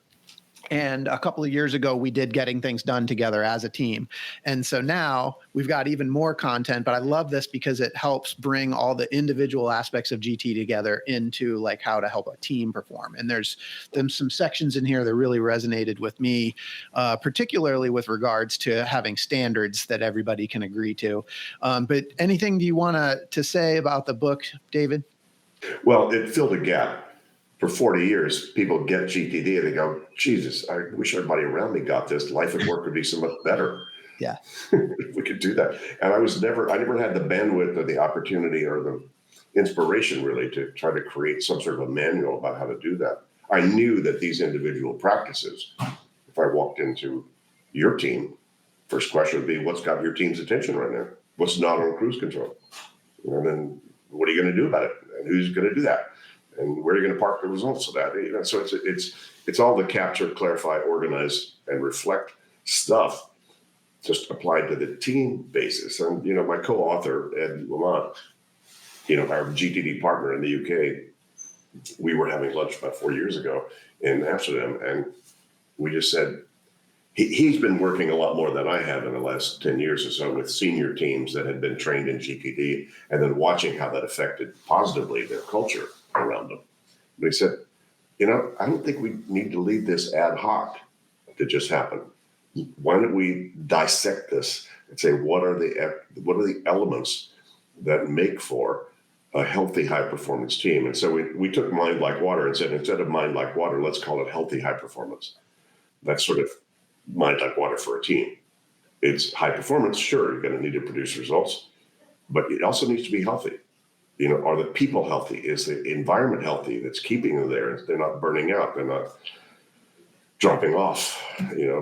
[SPEAKER 2] And a couple of years ago, we did Getting Things Done together as a team. And so now we've got even more content, but I love this because it helps bring all the individual aspects of GT together into like how to help a team perform. And there's some sections in here that really resonated with me, particularly with regards to having standards that everybody can agree to. But anything do you want to say about the book, David?
[SPEAKER 3] Well, it filled a gap. For 40 years, people get GTD and they go, Jesus, I wish everybody around me got this. Life at work would be so much better.
[SPEAKER 2] Yeah.
[SPEAKER 3] If we could do that. And I never had the bandwidth or the opportunity or the inspiration really to try to create some sort of a manual about how to do that. I knew that these individual practices, if I walked into your team, first question would be, what's got your team's attention right now? What's not on cruise control? And then what are you going to do about it? And who's going to do that? And where are you going to park the results of that? So it's all the capture, clarify, organize, and reflect stuff just applied to the team basis. And, my co-author, Ed Lamont, our GTD partner in the UK, we were having lunch about 4 years ago in Amsterdam. And we just said, he's been working a lot more than I have in the last 10 years or so with senior teams that had been trained in GTD, and then watching how that affected positively their culture around them. But he said, I don't think we need to leave this ad hoc to just happen. Why don't we dissect this and say, what are the elements that make for a healthy high performance team? And so we took mind like water and said, instead of mind like water, let's call it healthy high performance. That's sort of mind like water for a team. It's high performance. Sure, you're going to need to produce results, but it also needs to be healthy. Are the people healthy? Is the environment healthy that's keeping them there? They're not burning out. They're not dropping off,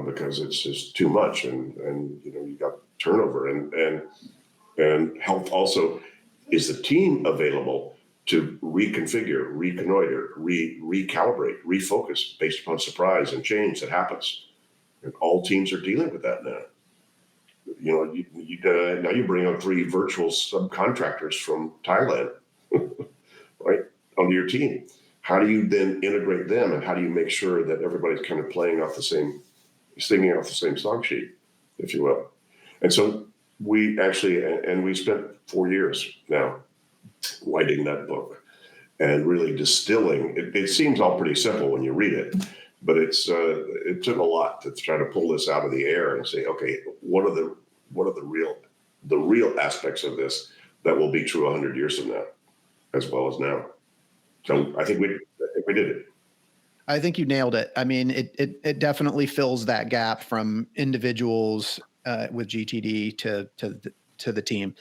[SPEAKER 3] because it's just too much. And you got turnover and health also. Is the team available to reconfigure, reconnoiter, recalibrate, refocus based upon surprise and change that happens? And all teams are dealing with that now. Now you bring on 3 virtual subcontractors from Thailand, right, onto your team. How do you then integrate them, and how do you make sure that everybody's kind of singing off the same song sheet, if you will? And so we spent 4 years now writing that book and really distilling. It seems all pretty simple when you read it, but it took a lot to try to pull this out of the air and say, okay, what are the real aspects of this that will be true 100 years from now, as well as now. So I think we did it.
[SPEAKER 2] I think you nailed it. I mean, it definitely fills that gap from individuals with GTD to the team.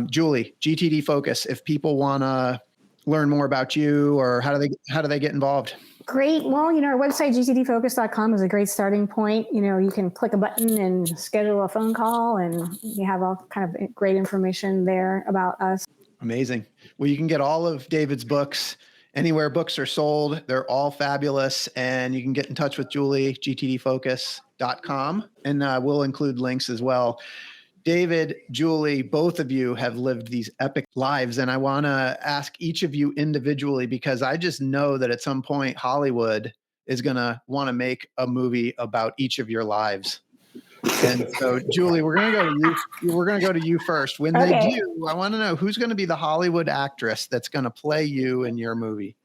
[SPEAKER 2] Julie, GTD Focus. If people want to learn more about you, or how do they get involved?
[SPEAKER 4] Great. Well, our website, gtdfocus.com, is a great starting point. You can click a button and schedule a phone call, and you have all kind of great information there about us.
[SPEAKER 2] Amazing. Well, you can get all of David's books anywhere books are sold. They're all fabulous. And you can get in touch with Julie, gtdfocus.com, and we'll include links as well. David, Julie, both of you have lived these epic lives, and I want to ask each of you individually, because I just know that at some point Hollywood is going to want to make a movie about each of your lives. And so, Julie, we're going to go to you. We're going to go to you first. When they do, I want to know who's going to be the Hollywood actress that's going to play you in your movie.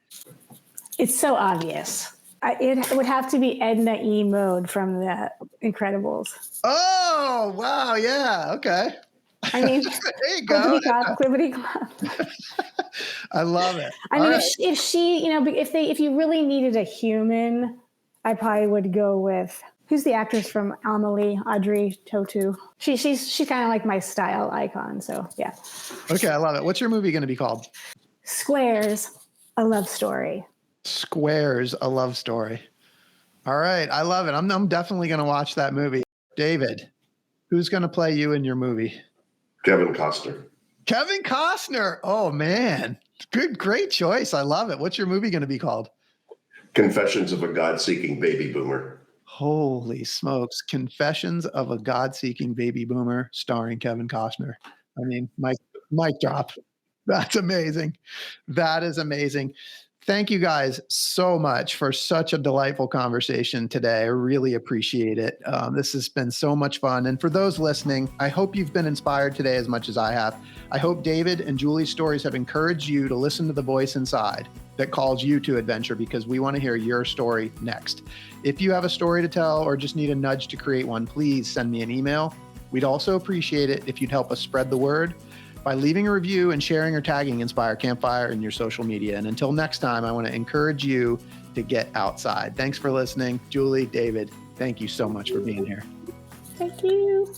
[SPEAKER 4] It's so obvious. It would have to be Edna E. Mode from The Incredibles.
[SPEAKER 2] Oh, wow. Yeah. Okay.
[SPEAKER 4] I mean,
[SPEAKER 2] there you go.
[SPEAKER 4] Clippity Clop.
[SPEAKER 2] I love it.
[SPEAKER 4] I mean, if she, if you really needed a human, I probably would go with, who's the actress from Amelie, Audrey Tautou? She's kind of like my style icon. So yeah.
[SPEAKER 2] Okay, I love it. What's your movie going to be called?
[SPEAKER 4] Squares, a love story.
[SPEAKER 2] Squares, a love story. All right, I love it. I'm definitely going to watch that movie. David, who's going to play you in your movie?
[SPEAKER 3] Kevin Costner.
[SPEAKER 2] Kevin Costner. Oh man, great choice. I love it. What's your movie going to be called?
[SPEAKER 3] Confessions of a God-Seeking Baby Boomer.
[SPEAKER 2] Holy smokes. Confessions of a God-Seeking Baby Boomer starring Kevin Costner. I mean, mic drop. That's amazing. That is amazing. Thank you guys so much for such a delightful conversation today. I really appreciate it. This has been so much fun. And for those listening, I hope you've been inspired today as much as I have. I hope David and Julie's stories have encouraged you to listen to the voice inside that calls you to adventure, because we want to hear your story next. If you have a story to tell or just need a nudge to create one, please send me an email. We'd also appreciate it if you'd help us spread the word by leaving a review and sharing or tagging Inspire Campfire in your social media. And until next time, I want to encourage you to get outside. Thanks for listening. Julie, David, thank you so much for being here.
[SPEAKER 4] Thank you.